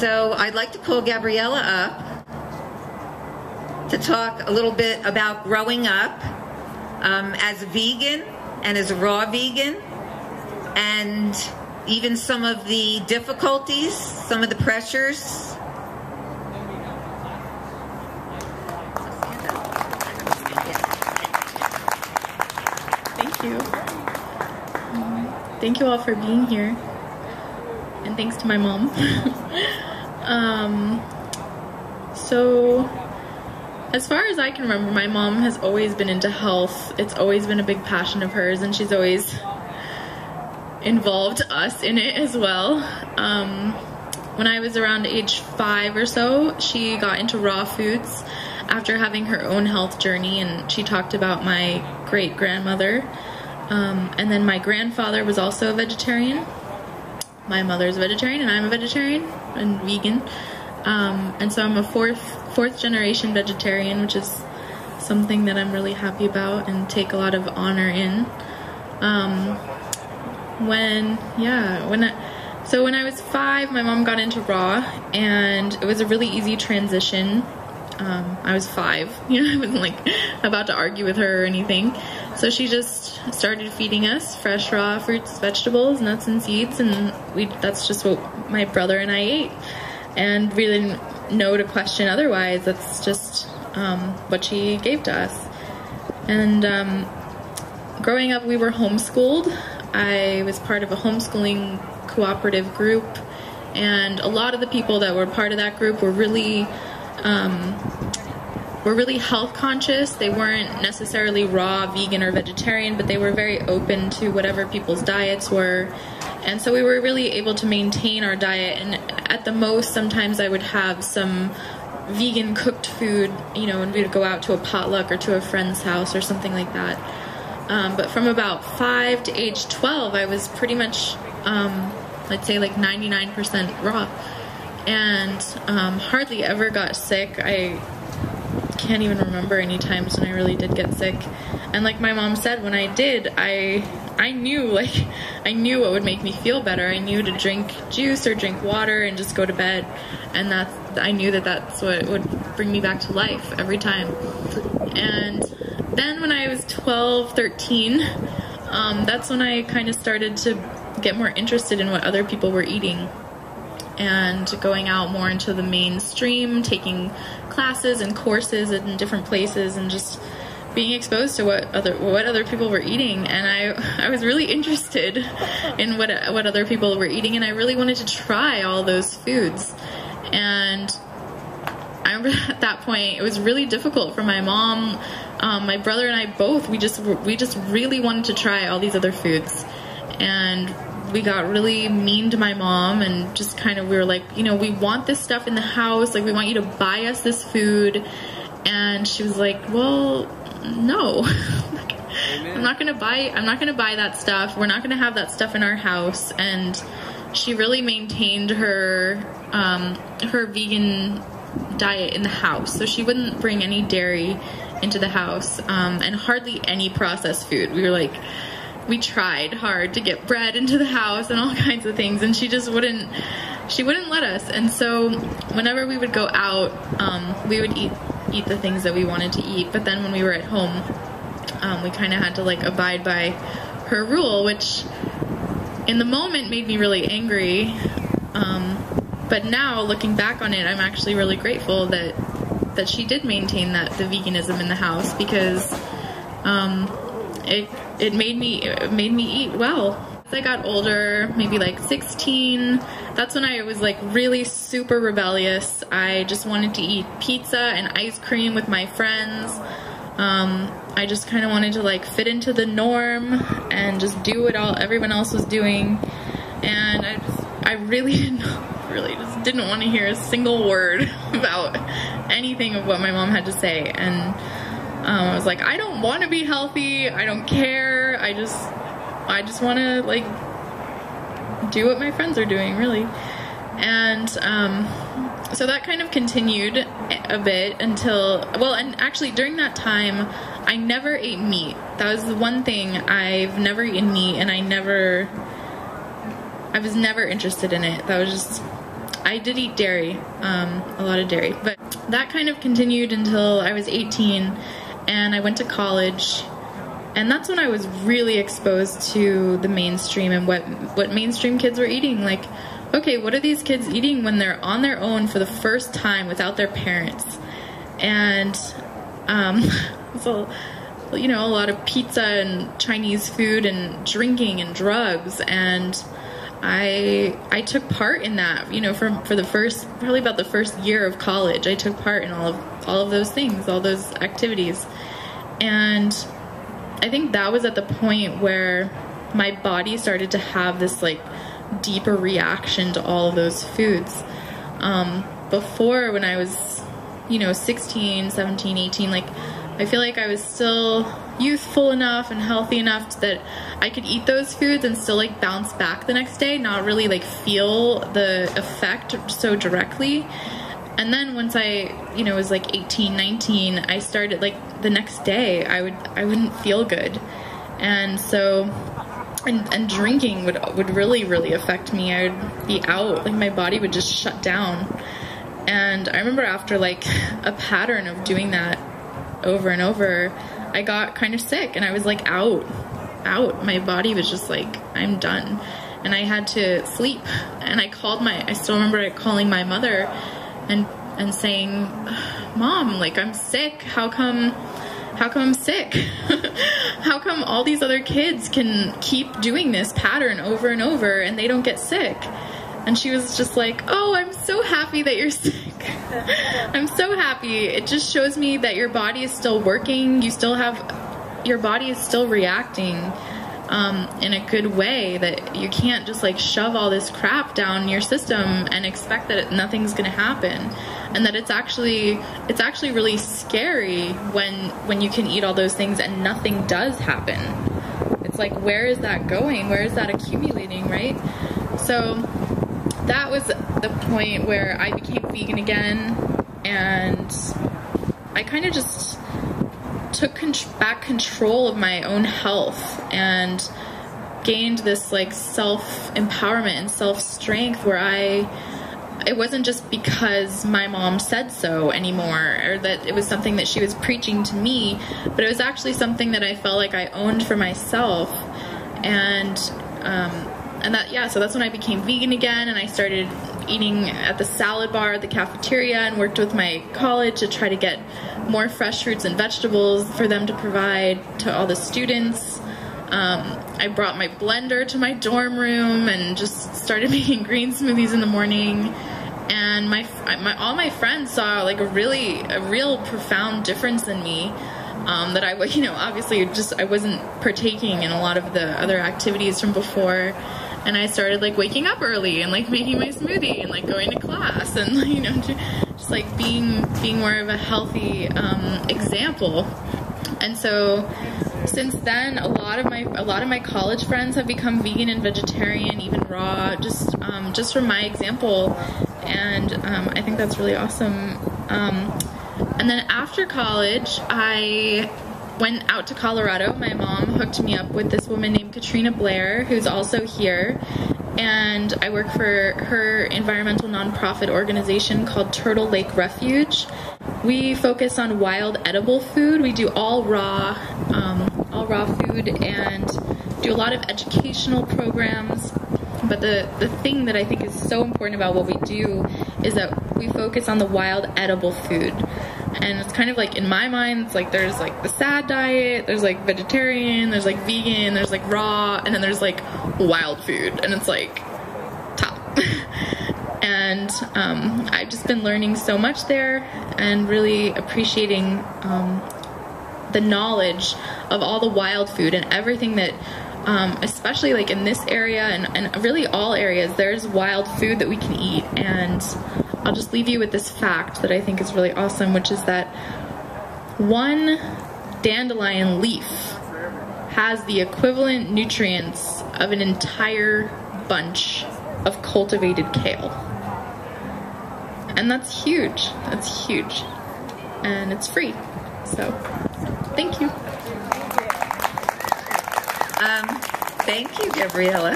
So I'd like to call Gabriela up to talk a little bit about growing up as a vegan and as a raw vegan, and even some of the difficulties, some of the pressures. Thank you. Thank you all for being here. And thanks to my mom. So, as far as I can remember, my mom has always been into health. It's always been a big passion of hers, and she's always involved us in it as well. When I was around age 5 or so, she got into raw foods after having her own health journey, and she talked about my great-grandmother. And then my grandfather was also a vegetarian. My mother's a vegetarian, and I'm a vegetarian and vegan. And so I'm a fourth generation vegetarian, which is something that I'm really happy about and take a lot of honor in. So when I was 5, my mom got into raw, and it was a really easy transition. I was 5, I wasn't like about to argue with her or anything. So she just started feeding us fresh raw fruits, vegetables, nuts and seeds, and that's just what my brother and I ate. And we didn't know to question otherwise. That's just what she gave to us. And growing up, we were homeschooled. I was part of a homeschooling cooperative group, and a lot of the people that were part of that group were really health conscious. They weren't necessarily raw, vegan, or vegetarian, but they were very open to whatever people's diets were. And so we were really able to maintain our diet, and at the most, sometimes I would have some vegan cooked food, when we would go out to a potluck or to a friend's house or something like that. But from about 5 to age 12, I was pretty much, I'd say like 99% raw, and hardly ever got sick. I can't even remember any times when I really did get sick. And like my mom said, when I did, I knew what would make me feel better. I knew to drink juice or drink water and just go to bed, and I knew that that's what would bring me back to life every time. And then when I was 12, 13, that's when I kind of started to get more interested in what other people were eating, and going out more into the mainstream, taking classes and courses in different places, and just being exposed to what other people were eating. And I was really interested in what other people were eating, and I really wanted to try all those foods. And I remember at that point it was really difficult for my mom, my brother and I both. We just really wanted to try all these other foods, and we got really mean to my mom, and just we were like, we want this stuff in the house, like we want you to buy us this food. And she was like, well, no. I'm not gonna buy that stuff. We're not gonna have that stuff in our house. And she really maintained her vegan diet in the house. So she wouldn't bring any dairy into the house, and hardly any processed food. We tried hard to get bread into the house and all kinds of things, and she wouldn't let us. And so whenever we would go out, we would eat the things that we wanted to eat. But then when we were at home, we kind of had to abide by her rule, which in the moment made me really angry. But now looking back on it, I'm actually really grateful that she did maintain the veganism in the house, because it made me eat well. As I got older, maybe like 16, that's when I was really super rebellious. I just wanted to eat pizza and ice cream with my friends. I just kind of wanted to fit into the norm and just do what everyone else was doing. And I really just didn't want to hear a single word about anything of what my mom had to say. And I was like, I don't want to be healthy. I don't care. I just want to do what my friends are doing, really. And so that kind of continued a bit until, and actually during that time, I never ate meat. That was the one thing. I've never eaten meat, and I was never interested in it. That was just I did eat dairy, a lot of dairy, but that kind of continued until I was 18 and I went to college. And that's when I was really exposed to the mainstream and what mainstream kids were eating. Like, okay, what are these kids eating when they're on their own for the first time without their parents? And so, you know, a lot of pizza and Chinese food and drinking and drugs. And I took part in that, you know, for the first, probably about the first year of college. I took part in all of those things, all those activities. And I think that was at the point where my body started to have this like deeper reaction to all of those foods. Before, when I was, you know, 16, 17, 18, like I feel like I was still youthful enough and healthy enough that I could eat those foods and still like bounce back the next day, not really like feel the effect so directly. And then once I, you know, was like 18, 19, I started like the next day I wouldn't feel good. And so, and drinking would really, really affect me. I would be out, like my body would just shut down. And I remember after like a pattern of doing that over and over, I got kind of sick and I was like out. My body was just like, I'm done. And I had to sleep. And I still remember calling my mother and saying, Mom, like I'm sick. How come I'm sick? How come all these other kids can keep doing this pattern over and over and they don't get sick? And she was just like, oh, I'm so happy that you're sick. I'm so happy. It just shows me that your body is still working. Your body is still reacting in a good way, that you can't just like shove all this crap down your system and expect that nothing's going to happen. And that it's actually really scary when you can eat all those things and nothing does happen. It's like, where is that going? Where is that accumulating, right? So that was the point where I became vegan again, and I kind of just took back control of my own health and gained this like self-empowerment and self-strength where it wasn't just because my mom said so anymore, or that it was something that she was preaching to me, but it was actually something that I felt like I owned for myself. And so that's when I became vegan again, and I started eating at the salad bar at the cafeteria and worked with my college to try to get more fresh fruits and vegetables for them to provide to all the students. I brought my blender to my dorm room and just started making green smoothies in the morning. And all my friends saw like a real profound difference in me. That I, you know, obviously I wasn't partaking in a lot of the other activities from before. And I started like waking up early and like making my smoothie and like going to class and, you know, just like being more of a healthy example. And so since then, a lot of my college friends have become vegan and vegetarian, even raw, just from my example. And I think that's really awesome. And then after college, I went out to Colorado. My mom hooked me up with this woman named Katrina Blair, who's also here. And I work for her environmental nonprofit organization called Turtle Lake Refuge. We focus on wild edible food. We do all raw food and do a lot of educational programs. But the thing that I think is so important about what we do is that we focus on the wild edible food. And it's kind of like, in my mind, it's like there's like the sad diet, there's like vegetarian, there's like vegan, there's like raw, and then there's like wild food, and it's like top. And I've just been learning so much there and really appreciating the knowledge of all the wild food and everything that, especially like in this area and really all areas, there's wild food that we can eat. And I'll just leave you with this fact that I think is really awesome, which is that one dandelion leaf has the equivalent nutrients of an entire bunch of cultivated kale. And that's huge. That's huge. And it's free. So, thank you. Thank you, Gabriela.